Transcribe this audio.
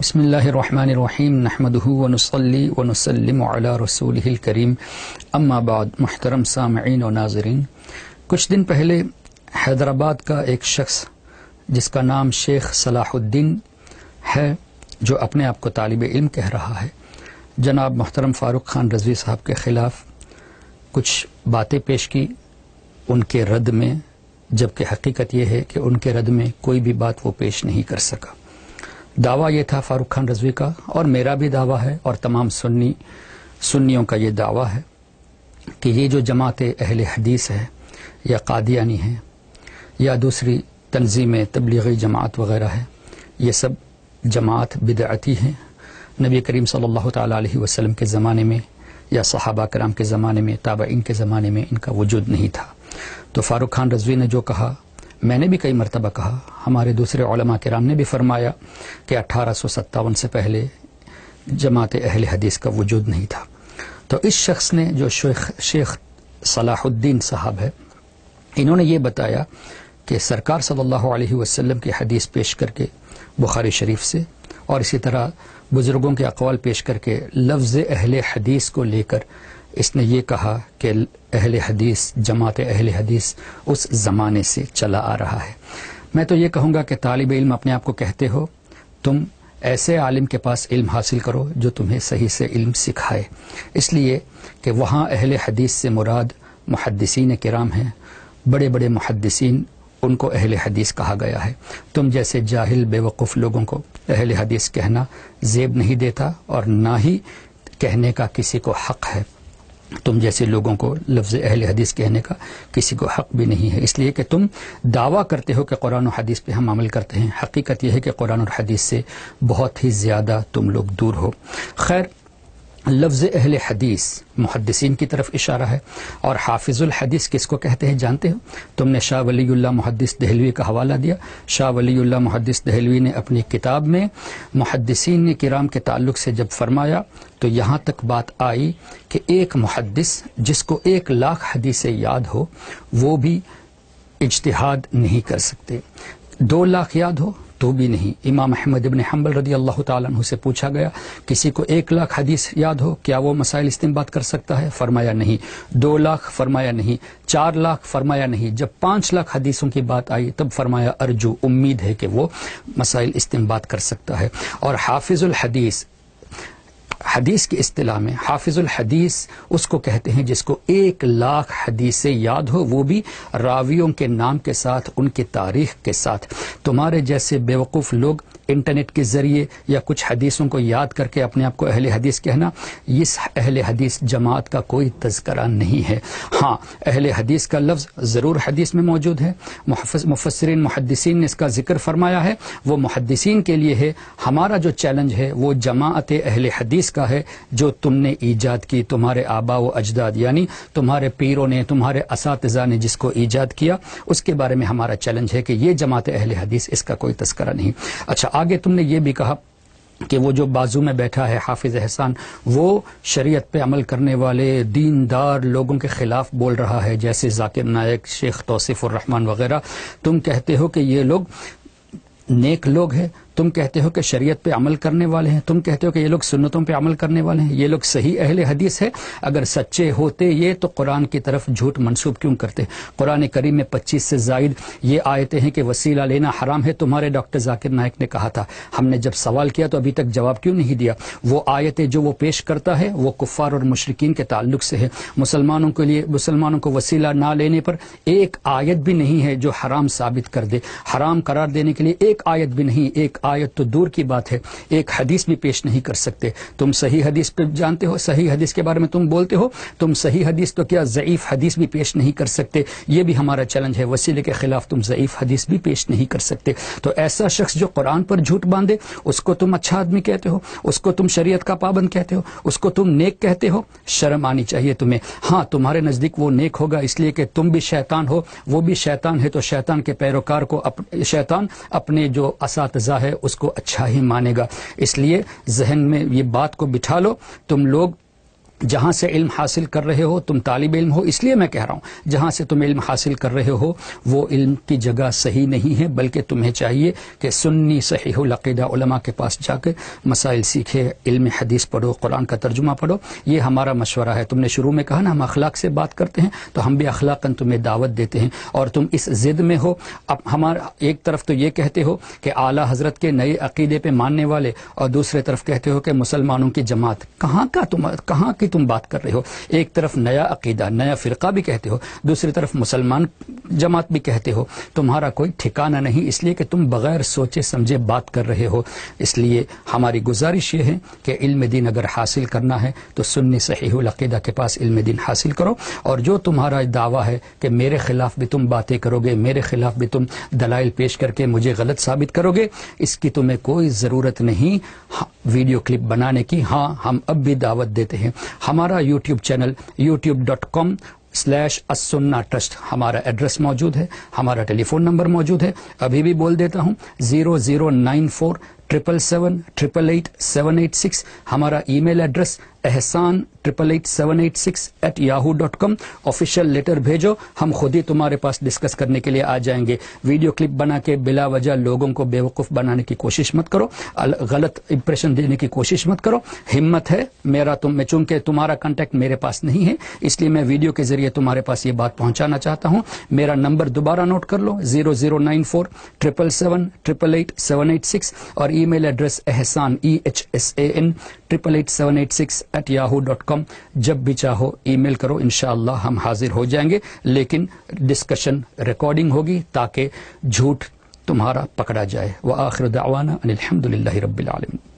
بسم اللہ الرحمن الرحیم نحمدہ ونصلی ونسلم علی رسولہ الکریم اما بعد. محترم سامعین و ناظرین، کچھ دن پہلے حیدرآباد کا ایک شخص جس کا نام شیخ صلاح الدین ہے، جو اپنے آپ کو طالب علم کہہ رہا ہے، جناب محترم فاروق خان رضوی صاحب کے خلاف کچھ باتیں پیش کی ان کے رد میں، جبکہ حقیقت یہ ہے کہ ان کے رد میں کوئی بھی بات وہ پیش نہیں کر سکا. دعویٰ یہ تھا فاروق خان رضوی کا، اور میرا بھی دعویٰ ہے، اور تمام سنیوں کا یہ دعویٰ ہے کہ یہ جو جماعت اہل حدیث ہے یا قادیانی ہے یا دوسری تنظیم تبلیغی جماعت وغیرہ ہے، یہ سب جماعت بدعتی ہیں. نبی کریم صلی اللہ تعالی علیہ وسلم کے زمانے میں یا صحابہ کرام کے زمانے میں، تابعین کے زمانے میں ان کا وجود نہیں تھا. تو فاروق خان رضوی نے جو کہا، میں نے بھی کئی مرتبہ کہا، ہمارے دوسرے علماء کرام نے بھی فرمایا کہ 1857 سے پہلے جماعت اہل حدیث کا وجود نہیں تھا. تو اس شخص نے جو شیخ صلاح الدین صاحب ہے، انہوں نے یہ بتایا کہ سرکار صلی اللہ علیہ وسلم کی حدیث پیش کر کے بخاری شریف سے، اور اسی طرح بزرگوں کے اقوال پیش کر کے لفظ اہل حدیث کو لے کر اس نے یہ کہا کہ اہل حدیث، جماعت اہل حدیث اس زمانے سے چلا آ رہا ہے. میں تو یہ کہوں گا کہ طالب علم اپنے آپ کو کہتے ہو، تم ایسے عالم کے پاس علم حاصل کرو جو تمہیں صحیح سے علم سکھائے، اس لیے کہ وہاں اہل حدیث سے مراد محدثین کرام ہیں، بڑے بڑے محدثین، ان کو اہل حدیث کہا گیا ہے. تم جیسے جاہل بے وقوف لوگوں کو اہل حدیث کہنا زیب نہیں دیتا، اور نہ ہی کہنے کا کسی کو حق ہے. تم جیسے لوگوں کو لفظ اہل حدیث کہنے کا کسی کو حق بھی نہیں ہے، اس لیے کہ تم دعویٰ کرتے ہو کہ قرآن و حدیث پہ ہم عمل کرتے ہیں. حقیقت یہ ہے کہ قرآن اور حدیث سے بہت ہی زیادہ تم لوگ دور ہو. خیر، لفظ اہل حدیث محدثین کی طرف اشارہ ہے، اور حافظ الحدیث کس کو کہتے ہیں جانتے ہو؟ تم نے شاہ ولی اللہ محدث دہلوی کا حوالہ دیا. شاہ ولی اللہ محدث دہلوی نے اپنی کتاب میں محدثین کرام کے تعلق سے جب فرمایا تو یہاں تک بات آئی کہ ایک محدث جس کو 1,00,000 حدیثیں یاد ہو وہ بھی اجتہاد نہیں کر سکتے، 2,00,000 یاد ہو تو بھی نہیں. امام احمد ابن حنبل رضی اللہ تعالیٰ عنہ سے پوچھا گیا، کسی کو 1,00,000 حدیث یاد ہو کیا وہ مسائل استنباط کر سکتا ہے؟ فرمایا نہیں. 2,00,000 فرمایا نہیں. 4,00,000 فرمایا نہیں. جب 5,00,000 حدیثوں کی بات آئی تب فرمایا ارجو، امید ہے کہ وہ مسائل استنباط کر سکتا ہے. اور حافظ الحدیث، حدیث کی اصطلاح میں حافظ الحدیث اس کو کہتے ہیں جس کو 1,00,000 حدیثیں یاد ہو، وہ بھی راویوں کے نام کے ساتھ، ان کی تاریخ کے ساتھ. تمہارے جیسے بیوقوف لوگ انٹرنیٹ کے ذریعے یا کچھ حدیثوں کو یاد کر کے اپنے آپ کو اہل حدیث کہنا، اس اہل حدیث جماعت کا کوئی تذکرہ نہیں ہے. ہاں، اہل حدیث کا لفظ ضرور حدیث میں موجود ہے، مفسرین محدثین نے اس کا ذکر فرمایا ہے، وہ محدثین کے لیے ہے. ہمارا جو چیلنج ہے وہ جماعت اہل حدیث کا ہے، جو تم نے ایجاد کی، تمہارے آبا و اجداد یعنی تمہارے پیروں نے، تمہارے اساتذہ نے جس کو ایجاد کیا، اس کے بارے میں ہمارا چیلنج ہے کہ یہ جماعت اہل حدیث، اس کا کوئی تذکرہ نہیں. اچھا، آگے تم نے یہ بھی کہا کہ وہ جو بازو میں بیٹھا ہے حافظ احسان، وہ شریعت پہ عمل کرنے والے دیندار لوگوں کے خلاف بول رہا ہے، جیسے ذاکر نائک، شیخ توصیف الرحمان وغیرہ. تم کہتے ہو کہ یہ لوگ نیک لوگ ہیں، تم کہتے ہو کہ شریعت پہ عمل کرنے والے ہیں، تم کہتے ہو کہ یہ لوگ سنتوں پہ عمل کرنے والے ہیں، یہ لوگ صحیح اہل حدیث ہے. اگر سچے ہوتے یہ تو قرآن کی طرف جھوٹ منسوب کیوں کرتے؟ قرآن کریم میں 25 سے زائد یہ آیتیں ہیں کہ وسیلہ لینا حرام ہے. تمہارے ڈاکٹر ذاکر نائک نے کہا تھا، ہم نے جب سوال کیا تو ابھی تک جواب کیوں نہیں دیا؟ وہ آیتیں جو وہ پیش کرتا ہے وہ کفار اور مشرکین کے تعلق سے ہے. مسلمانوں کے لیے، مسلمانوں کو وسیلہ نہ لینے پر ایک آیت بھی نہیں ہے جو حرام ثابت کر دے. حرام قرار دینے کے لیے ایک آیت بھی نہیں، ایک آیت تو دور کی بات ہے، ایک حدیث بھی پیش نہیں کر سکتے. تم صحیح حدیث پہ جانتے ہو، صحیح حدیث کے بارے میں تم بولتے ہو، تم صحیح حدیث تو کیا ضعیف حدیث بھی پیش نہیں کر سکتے. یہ بھی ہمارا چیلنج ہے، وسیلے کے خلاف تم ضعیف حدیث بھی پیش نہیں کر سکتے. تو ایسا شخص جو قرآن پر جھوٹ باندھے، اس کو تم اچھا آدمی کہتے ہو، اس کو تم شریعت کا پابند کہتے ہو، اس کو تم نیک کہتے ہو. شرم آنی چاہیے تمہیں. ہاں، تمہارے نزدیک وہ نیک ہوگا اس لیے کہ تم بھی شیطان ہو، وہ بھی شیطان ہے، تو شیطان کے پیروکار کو شیطان اپنے جو اساتذہ ہے اس کو اچھا ہی مانے گا. اس لیے ذہن میں یہ بات کو بٹھا لو، تم لوگ جہاں سے علم حاصل کر رہے ہو تم طالب علم ہو، اس لیے میں کہہ رہا ہوں جہاں سے تم علم حاصل کر رہے ہو وہ علم کی جگہ صحیح نہیں ہے، بلکہ تمہیں چاہیے کہ سنی صحیح العقیدہ علماء کے پاس جا کے مسائل سیکھے، علم حدیث پڑھو، قرآن کا ترجمہ پڑھو۔ یہ ہمارا مشورہ ہے۔ تم نے شروع میں کہا نا ہم اخلاق سے بات کرتے ہیں، تو ہم بھی اخلاقاً تمہیں دعوت دیتے ہیں، اور تم اس ضد میں ہو۔ اب ہمارا ایک طرف تو یہ کہتے ہو کہ اعلیٰ حضرت کے نئے عقیدے پہ ماننے والے، اور دوسرے طرف کہتے ہو کہ مسلمانوں کی جماعت۔ کہاں کی تم بات کر رہے ہو؟ ایک طرف نیا عقیدہ، نیا فرقہ بھی کہتے ہو، دوسری طرف مسلمان جماعت بھی کہتے ہو۔ تمہارا کوئی ٹھکانہ نہیں، اس لیے کہ تم بغیر سوچے سمجھے بات کر رہے ہو۔ اس لیے ہماری گزارش یہ ہے کہ علم دین اگر حاصل کرنا ہے تو سنی صحیح العقیدہ کے پاس علم دین حاصل کرو، اور جو تمہارا دعویٰ ہے کہ میرے خلاف بھی تم باتیں کرو گے، میرے خلاف بھی تم دلائل پیش کر کے مجھے غلط ثابت کرو گے، اس کی تمہیں کوئی ضرورت نہیں ویڈیو کلپ بنانے کی۔ ہاں ہم اب بھی دعوت دیتے ہیں، ہمارا یوٹیوب چینل youtube.com/السنہ ٹرسٹ ہمارا ایڈریس موجود ہے، ہمارا ٹیلی فون نمبر موجود ہے، ابھی بھی بول دیتا ہوں 009477888786، ہمارا email address ehsan888786@yahoo.com۔ Official letter بھیجو، ہم خود ہی تمہارے پاس ڈسکس کرنے کے لیے آ جائیں گے۔ ویڈیو کلپ بنا کے بلا وجہ لوگوں کو بیوقوف بنانے کی کوشش مت کرو، غلط امپریشن دینے کی کوشش مت کرو۔ ہمت ہے چونکہ تمہارا کانٹیکٹ میرے پاس نہیں ہے، اس لیے میں ویڈیو کے ذریعے تمہارے پاس یہ بات پہنچانا چاہتا ہوں۔ میرا نمبر دوبارہ نوٹ کر لو 009477788786، اور ای میل ایڈریس ehsan888786@yahoo.com۔ جب بھی چاہو ای میل کرو، انشاءاللہ ہم حاضر ہو جائیں گے، لیکن ڈسکشن ریکارڈنگ ہوگی تاکہ جھوٹ تمہارا پکڑا جائے۔ وآخر دعوانا ان الحمد للہ رب العالمین۔